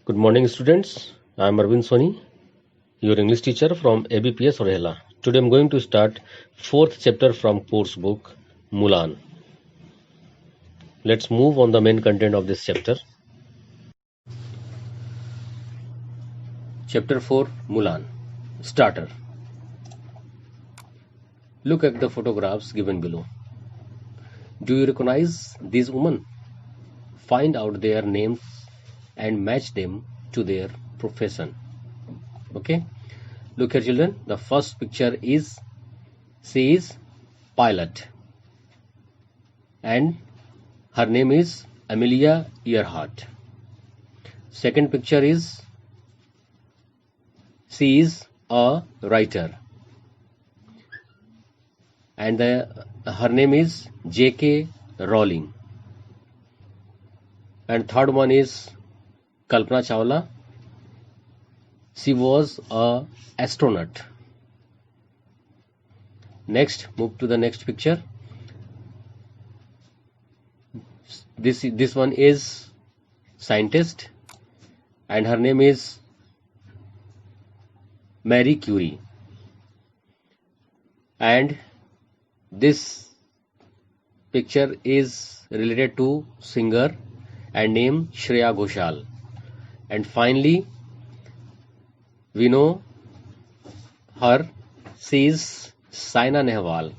Good morning, students. I am Arvind Soni, your English teacher from ABPS Rohela. Today I am going to start fourth chapter from course book Mulan. Let's move on the main content of this chapter. Chapter 4 Mulan. Starter. Look at the photographs given below. Do you recognize these women? Find out their names and match them to their profession. Okay, look here children, the first picture is she is pilot and her name is Amelia Earhart. Second picture is she is a writer and her name is J.K. Rowling. And third one is Kalpana Chawla. She was a astronaut. Next, move to the next picture. This one is scientist and her name is Marie Curie. And this picture is related to singer and named Shreya Ghoshal. And finally, we know her, she is Saina Nehwal.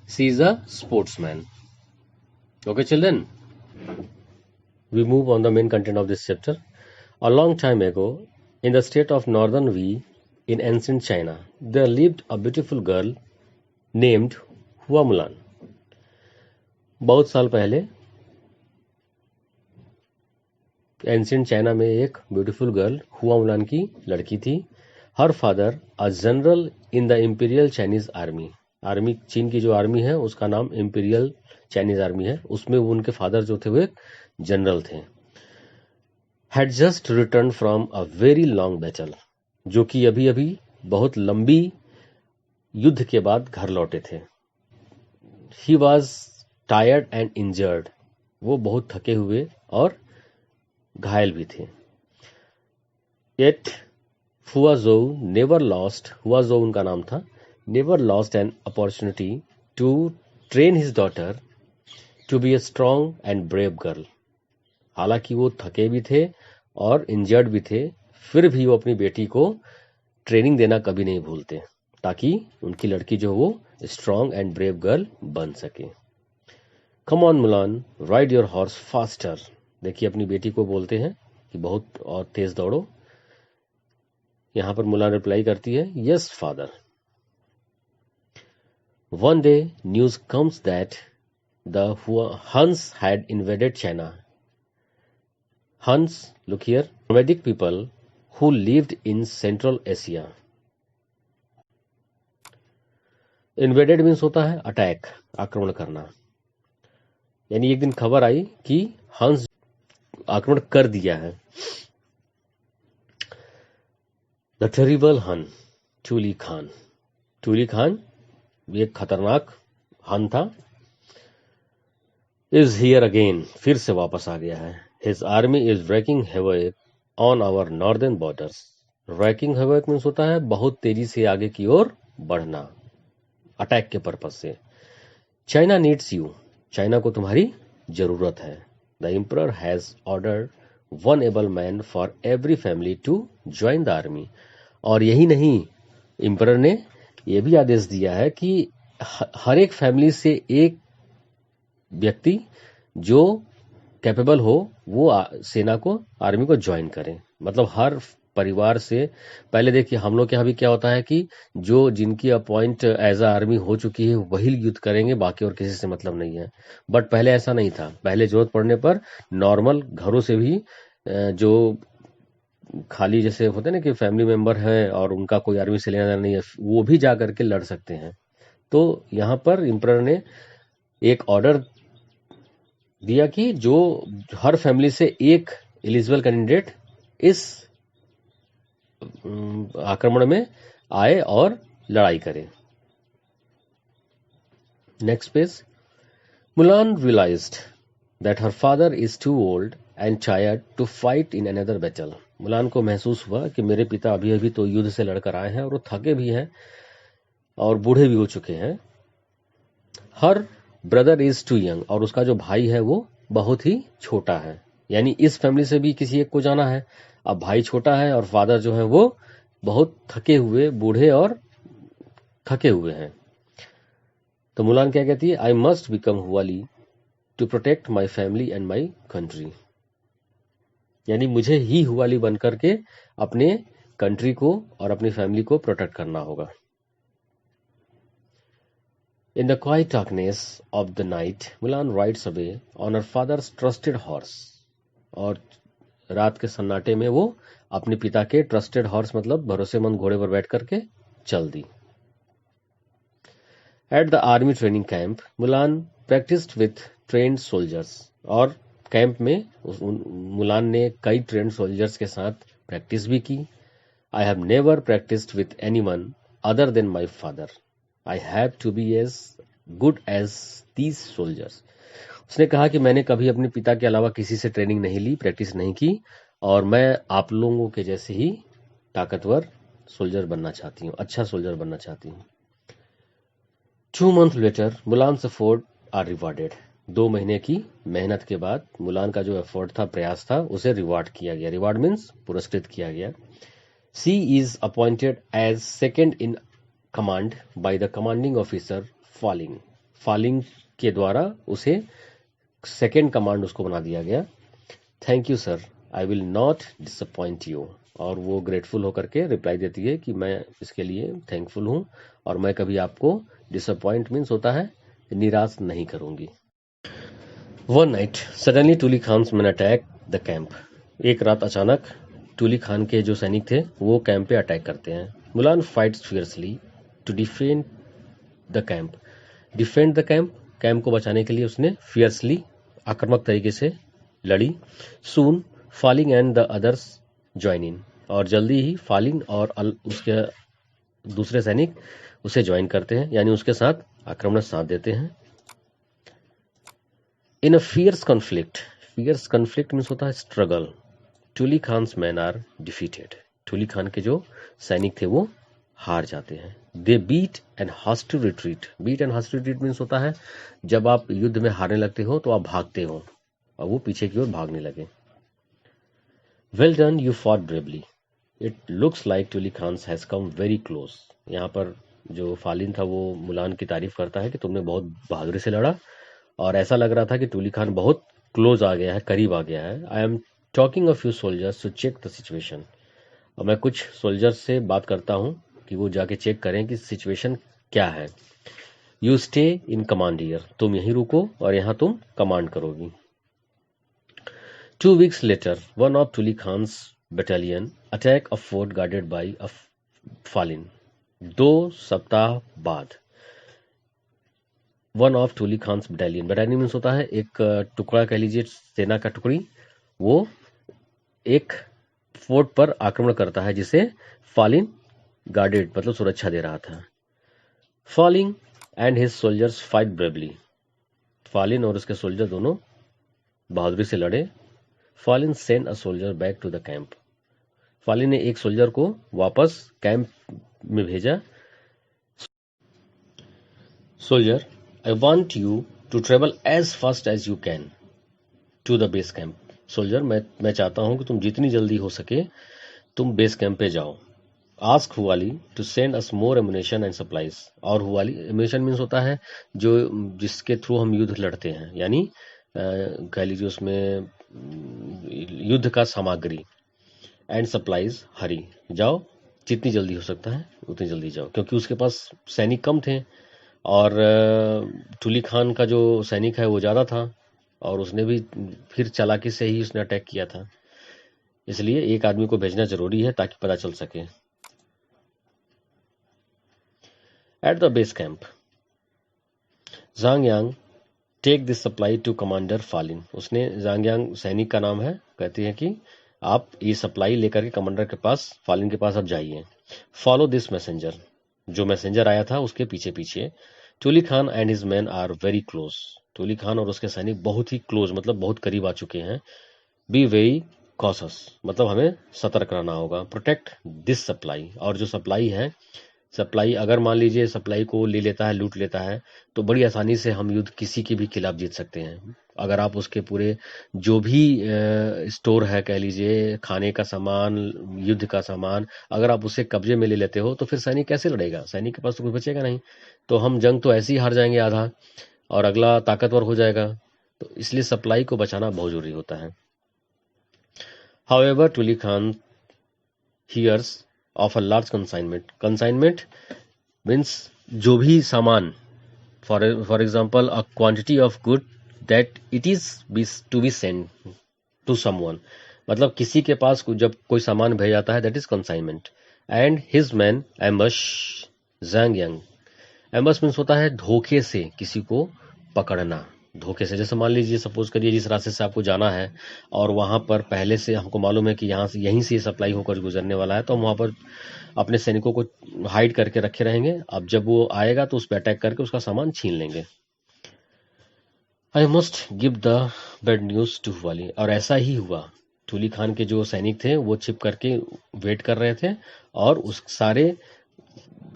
She is a sportsman. Okay, children? We move on the main content of this chapter. A long time ago, in the state of Northern Wei, in ancient China, there lived a beautiful girl named Hua Mulan. बहुत साल पहले ancient China में एक beautiful girl हुआ Mulan की लड़की थी. Her father a general in the imperial Chinese army. Army, चीन की जो आर्मी है उसका नाम इंपीरियल चाइनीज आर्मी है. उसमें उनके फादर जो थे वो एक जनरल थे. Had just return from a very long battle. जो कि अभी अभी बहुत लंबी युद्ध के बाद घर लौटे थे. He was tired and injured. वो बहुत थके हुए और घायल भी थे. Yet Hua Zhou never lost, Hua Zhou उनका नाम था, never lost an opportunity to train his daughter to be a strong and brave girl. हालांकि वो थके भी थे और इंजर्ड भी थे, फिर भी वो अपनी बेटी को ट्रेनिंग देना कभी नहीं भूलते ताकि उनकी लड़की जो वो स्ट्रॉन्ग एंड ब्रेव गर्ल बन सके. Come on Mulan, ride your horse faster. देखिए अपनी बेटी को बोलते हैं कि बहुत और तेज दौड़ो. यहां पर मुलान रिप्लाई करती है, yes father. One day news comes that the हंस हैड इन्वेडेड चाइना. हंस, look here, nomadic people who lived in central Asia. Invaded means होता है अटैक, आक्रमण करना. यानी एक दिन खबर आई कि हंस आक्रमण कर दिया है. द टेरिबल हन, टूली खान. टूली खान एक खतरनाक हन था. इज हियर अगेन, फिर से वापस आ गया है. His army is racking havoc on our northern borders. Racking havoc means होता है बहुत तेजी से आगे की ओर बढ़ना, अटैक के पर्पज से. China needs you. चाइना को तुम्हारी जरूरत है. The emperor has ordered one able man for every family to join the army. और यही नहीं, emperor ने यह भी आदेश दिया है कि हर एक फैमिली से एक व्यक्ति जो कैपेबल हो वो सेना को, आर्मी को ज्वाइन करे. मतलब हर परिवार से. पहले देखिए हम लोग के यहाँ भी क्या होता है कि जो जिनकी अपॉइंट एज अ आर्मी हो चुकी है वही युद्ध करेंगे, बाकी और किसी से मतलब नहीं है. बट पहले ऐसा नहीं था. पहले जरूरत पड़ने पर नॉर्मल घरों से भी जो खाली जैसे होते हैं ना कि फैमिली मेंबर है और उनका कोई आर्मी से लेना देना नहीं है, वो भी जा करके लड़ सकते हैं. तो यहाँ पर एम्परर ने एक ऑर्डर दिया कि जो हर फैमिली से एक एलिजिबल कैंडिडेट इस आक्रमण में आए और लड़ाई करे. Next page. Mulan realized that her father is too old and tired to fight in another battle. Mulan को महसूस हुआ कि मेरे पिता अभी अभी तो युद्ध से लड़कर आए हैं और वो थके भी हैं और बूढ़े भी हो चुके हैं। हर ब्रदर इज टू यंग, और उसका जो भाई है वो बहुत ही छोटा है। यानी इस फैमिली से भी किसी एक को जाना है। अब भाई छोटा है और फादर जो है वो बहुत थके हुए, बूढ़े और थके हुए हैं। तो मुलान क्या कहती है, I must become Huali to protect my family and my country. यानी मुझे ही हुआली बन करके अपने कंट्री को और अपनी फैमिली को प्रोटेक्ट करना होगा। In the quiet darkness of the night, Mulan rides away on her father's trusted horse. और रात के सन्नाटे में वो अपने पिता के ट्रस्टेड हॉर्स मतलब भरोसेमंद घोड़े पर बैठ करके चल दी। At the army training camp, Mulan practiced with trained soldiers. और कैंप में मुलान ने कई ट्रेंड सोल्जर्स के साथ प्रैक्टिस भी की। I have never practiced with anyone other than my father. I have to be as good as these soldiers. उसने कहा कि मैंने कभी अपने पिता के अलावा किसी से ट्रेनिंग नहीं ली, प्रैक्टिस नहीं की, और मैं आप लोगों के जैसे ही ताकतवर सोल्जर बनना चाहती हूँ, अच्छा सोल्जर बनना चाहती हूँ। 2 months later, Mulan's effort are rewarded. 2 महीने की मेहनत के बाद मुलान का जो एफर्ट था, प्रयास था, उसे रिवार्ड किया गया। रिवार्ड मीन्स पुरस्कृत किया गया। She is appointed as second in command by the commanding officer Falling. Falling के द्वारा उसे सेकेंड कमांड उसको बना दिया गया। Thank you sir, I will not disappoint you. और वो ग्रेटफुल होकर के रिप्लाई देती है कि मैं इसके लिए थैंकफुल हूँ और मैं कभी आपको डिसअपॉइंट मीन्स होता है निराश नहीं करूंगी। One night suddenly Tuli Khan's men attack the camp. एक रात अचानक टूली खान के जो सैनिक थे वो कैंप पे अटैक करते हैं। Mulan fights fiercely to defend the camp. Defend the camp, camp को बचाने के लिए उसने फियर्सली आक्रामक तरीके से लड़ी। Soon Falin and the others join in, और जल्दी ही फालिंग और उसके दूसरे सैनिक उसे ज्वाइन करते हैं, यानी उसके साथ आक्रमण साथ देते हैं। In a fierce conflict means होता है struggle. Tuli Khan's men are defeated. Tuli Khan के जो सैनिक थे वो हार जाते हैं। They beat and has to retreat. Beat and has to retreat means होता है जब आप युद्ध में हारने लगते हो तो आप भागते हो, और वो पीछे की ओर भागने लगे। Well done, you fought bravely. It looks like Tuli Khan's has come very close. यहाँ पर जो फालिन था वो मुलान की तारीफ करता है कि तुमने बहुत बहादुरी से लड़ा, और ऐसा लग रहा था कि टूली खान बहुत क्लोज आ गया है, करीब आ गया है। I am talking a few soldiers to check the situation. और मैं कुछ सोल्जर्स से बात करता हूँ कि वो जाके चेक करें कि सिचुएशन क्या है। You stay in command here. तुम यहीं रुको और यहाँ तुम कमांड करोगी। 2 weeks later, one of Tuli Khan's battalion attacked a fort guarded by a Falin. 2 सप्ताह बाद one of Tuli Khan's battalion, battalion means होता है एक टुकड़ा, कह लीजिए सेना का टुकड़ी, वो एक फोर्ट पर आक्रमण करता है जिसे फालिन गार्डेड मतलब सुरक्षा दे रहा था। Falin and his soldiers fight bravely. Falin और उसके सोल्जर दोनों बहादुरी से लड़े। Falin send a soldier back to the camp. Falin ने एक सोल्जर को वापस कैंप में भेजा। Soldier, I want you to travel as fast as you can to the base camp. Soldier, मैं चाहता हूं कि तुम जितनी जल्दी हो सके तुम बेस कैंप पे जाओ। Ask Huali to send us more ammunition and supplies. और हुआली, एमुनेशन मीन्स होता है जो जिसके थ्रू हम युद्ध लड़ते हैं, यानी कह लीजिए उसमें युद्ध का सामग्री। एंड सप्लाईज, हरी, जाओ जितनी जल्दी हो सकता है उतनी जल्दी जाओ, क्योंकि उसके पास सैनिक कम थे और टूली खान का जो सैनिक है वो ज्यादा था, और उसने भी फिर चालाकी से ही उसने अटैक किया था, इसलिए एक आदमी को भेजना जरूरी है ताकि पता चल सके। At the base camp, Zhang Yang take this supply to commander Falin. उसने, ज़ांग यांग सैनिक का नाम है, कहती है कि आप ये सप्लाई लेकर के कमांडर के पास, फालिन के पास आप जाइए। Follow this messenger. जो मैसेंजर आया था उसके पीछे पीछे। Tuli Khan and his men are very close. Tuli Khan और उसके सैनिक बहुत ही क्लोज मतलब बहुत करीब आ चुके हैं। बी वेरी कॉशस, मतलब हमें सतर्क रहना होगा। प्रोटेक्ट दिस सप्लाई, और जो सप्लाई है, सप्लाई अगर मान लीजिए सप्लाई को ले लेता है, लूट लेता है, तो बड़ी आसानी से हम युद्ध किसी के भी खिलाफ जीत सकते हैं। अगर आप उसके पूरे जो भी स्टोर है, कह लीजिए खाने का सामान, युद्ध का सामान, अगर आप उसे कब्जे में ले लेते हो तो फिर सैनिक कैसे लड़ेगा? सैनिक के पास तो कुछ बचेगा नहीं। तो हम जंग तो ऐसे ही हार जाएंगे आधा, और अगला ताकतवर हो जाएगा। तो इसलिए सप्लाई को बचाना बहुत जरूरी होता है। However, Tuli Khan hears of a large consignment. Consignment means जो भी सामान, for example a quantity of good that it is to be sent to someone, मतलब किसी के पास जब कोई सामान भेजा जाता है, that is consignment. And his men ambush Zhang Yang. Ambush means होता है धोखे से किसी को पकड़ना, धोखे से। जैसे मान लीजिए सपोज करिए जिस रास्ते से आपको जाना है और वहां पर पहले से हमको मालूम है कि यहाँ से यहीं से सप्लाई होकर गुजरने वाला है, तो हम वहां पर अपने सैनिकों को हाइड करके रखे रहेंगे। अब जब वो आएगा तो उस पर अटैक करके उसका सामान छीन लेंगे। I must give the bad news to वाली, और ऐसा ही हुआ। टूली खान के जो सैनिक थे वो छिप करके वेट कर रहे थे, और उस सारे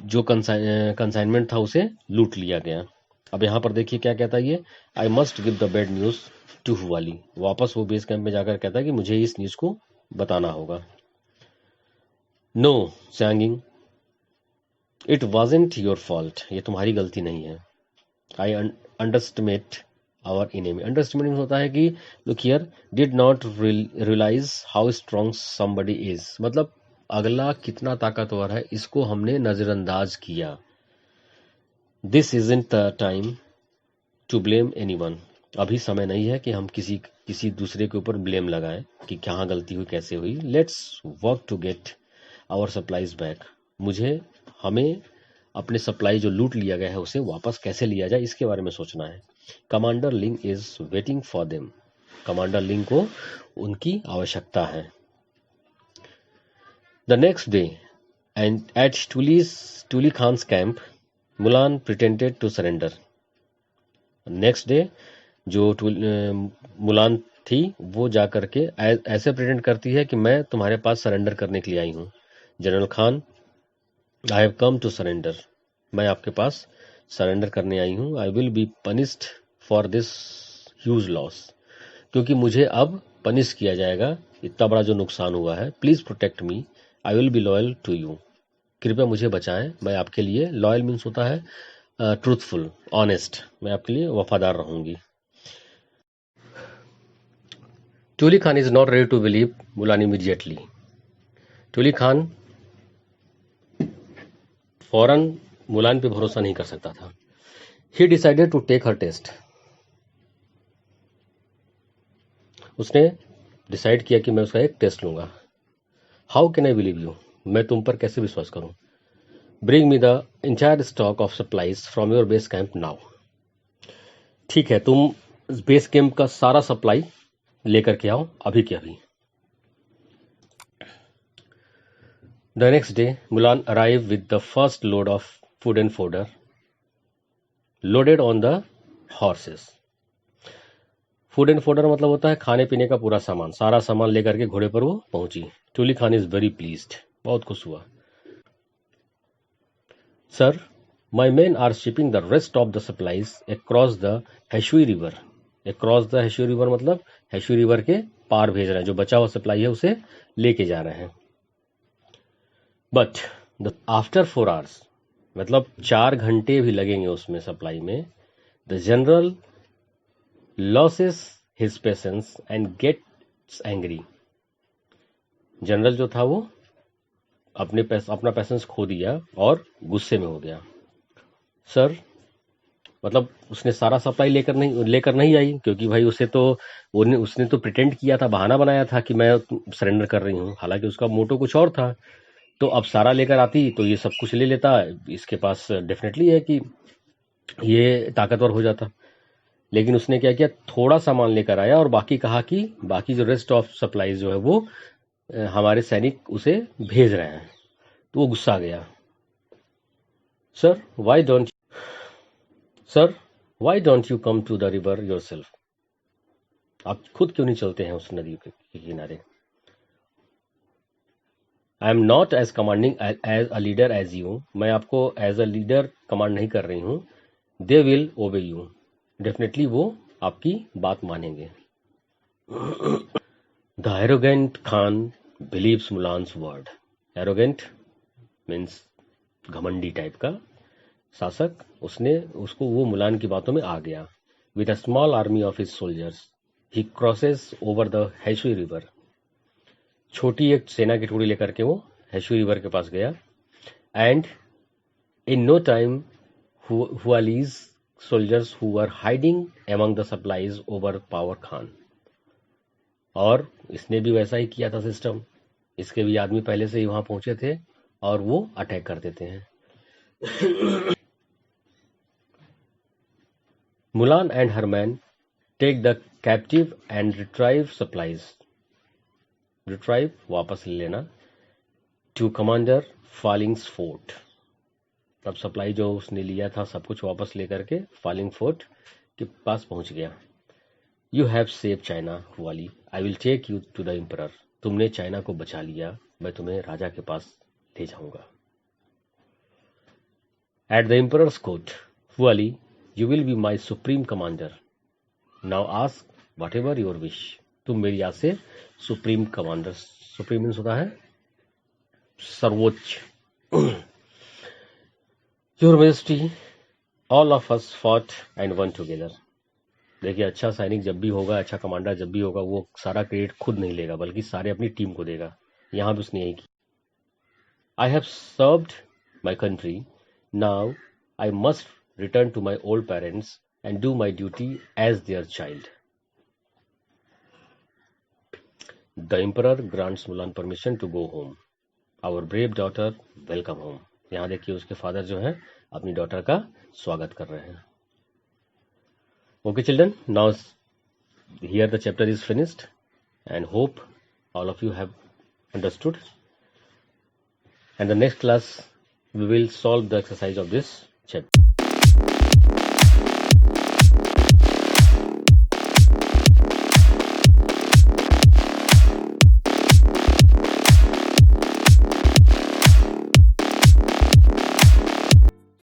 जो कंसाइनमेंट था उसे लूट लिया गया। अब यहां पर देखिए क्या कहता है ये, I must give the bad news to Huali. वापस वो बेस कैंप में जाकर कहता है कि मुझे इस न्यूज को बताना होगा। No Sanging, it wasn't your fault, ये तुम्हारी गलती नहीं है। I underestimate our enemy. Underestimate होता है कि look here, did not realise how strong somebody is, मतलब अगला कितना ताकतवर है इसको हमने नजरअंदाज किया। This isn't the time to blame anyone, अभी समय नहीं है कि हम किसी दूसरे के ऊपर ब्लेम लगाएं कि कहाँ गलती हुई, कैसे हुई। Let's work to get our supplies back, हमें अपने सप्लाई जो लूट लिया गया है उसे वापस कैसे लिया जाए, इसके बारे में सोचना है। Commander Ling is waiting for them, commander Ling को उनकी आवश्यकता है। The next day and at Tuli Khan's camp, Mulan pretended to surrender. Next day जो मुलान थी वो जाकर के ऐसे प्रेजेंट करती है कि मैं तुम्हारे पास सरेंडर करने के लिए आई हूँ। General Khan, I have come to surrender, मैं आपके पास सरेंडर करने आई हूँ। I will be punished for this huge loss, क्योंकि मुझे अब पनिश किया जाएगा, इतना बड़ा जो नुकसान हुआ है। Please protect me, I will be loyal to you, कृपया मुझे बचाएं, मैं आपके लिए, लॉयल मीन्स होता है ट्रूथफुल, ऑनेस्ट, मैं आपके लिए वफादार रहूंगी। Tuli Khan is not ready to believe Mulan immediately. Tuli Khan फौरन मुलान पे भरोसा नहीं कर सकता था। He decided to take her test, उसने डिसाइड किया कि मैं उसका एक टेस्ट लूंगा। How can I believe you, मैं तुम पर कैसे विश्वास करूं। Bring me the entire stock of supplies from your base camp now, ठीक है तुम बेस कैंप का सारा सप्लाई लेकर के आओ अभी के अभी। The next day Mulan arrive with the first load of food and fodder loaded on the horses. Food and fodder मतलब होता है खाने पीने का पूरा सामान, सारा सामान लेकर के घोड़े पर वो पहुंची। Tuli Khan is very pleased, बहुत खुश हुआ। Sir, my men are shipping the rest of the supplies across the Heshui river. Across the Heshui river मतलब हेशुई रिवर के पार भेज रहे हैं, जो बचा हुआ सप्लाई है उसे लेके जा रहे हैं। बट आफ्टर 4 hours, मतलब 4 घंटे भी लगेंगे उसमें सप्लाई में, the general loses his patience and gets angry. General जो था वो अपना पेशेंस खो दिया और गुस्से में हो गया। सर, मतलब उसने सारा सप्लाई लेकर नहीं आई, क्योंकि भाई उसने तो प्रिटेंड किया था, बहाना बनाया था कि मैं सरेंडर कर रही हूँ, हालांकि उसका मोटो कुछ और था। तो अब सारा लेकर आती तो ये सब कुछ ले लेता, इसके पास डेफिनेटली है कि ये ताकतवर हो जाता। लेकिन उसने क्या किया, थोड़ा सामान लेकर आया और बाकी कहा कि बाकी जो रेस्ट ऑफ सप्लाईज जो है वो हमारे सैनिक उसे भेज रहे हैं। तो वो गुस्सा आ गया। Sir why don't you come to the river yourself, आप खुद क्यों नहीं चलते हैं उस नदी के किनारे? I am not as commanding as a leader as you, मैं आपको एज अ लीडर कमांड नहीं कर रही हूँ. They will obey you, definitely वो आपकी बात मानेंगे. The arrogant Khan believes Mulan's word. Arrogant means घमंडी टाइप का शासक, उसको वो मुलान की बातों में आ गया. With a small army of his soldiers he crosses over the Haishui river. छोटी एक सेना की टुकड़ी लेकर के वो हैशुई रिवर के पास गया. And in no time Hualis soldiers who were hiding among the supplies overpower Khan. और इसने भी वैसा ही किया था सिस्टम. इसके भी आदमी पहले से ही वहां पहुंचे थे और वो अटैक कर देते हैं. Mulan and her men take the captive and retrieve supplies. Retrieve वापस ले लेना. To commander Falling's fort. तब सप्लाई जो उसने लिया था सब कुछ वापस लेकर के फालिंग फोर्ट के पास पहुंच गया. यू हैव सेव चाइना वाली, I will take you to the emperor. तुमने चाइना को बचा लिया, मैं तुम्हें राजा के पास ले जाऊंगा. एट द एम्परर्स कोर्ट वाली, you will be my supreme commander. Now ask what ever your wish. तुम मेरी आज से सुप्रीम कमांडर. सुप्रीम मीन्स होता है सर्वोच्च. Your majesty, all of us fought and one together. देखिए, अच्छा सैनिक जब भी होगा, अच्छा कमांडर जब भी होगा, वो सारा क्रेडिट खुद नहीं लेगा बल्कि सारे अपनी टीम को देगा. यहां भी उसने यही की. I have served my country, now I must return to my old parents and do my duty as their child. The emperor grants Mulan permission to go home. Our brave daughter welcome home. यहां देखिए उसके father जो है अपनी daughter का स्वागत कर रहे हैं. Okay children, now here the chapter is finished and hope all of you have understood. And the next class we will solve the exercise of this chapter.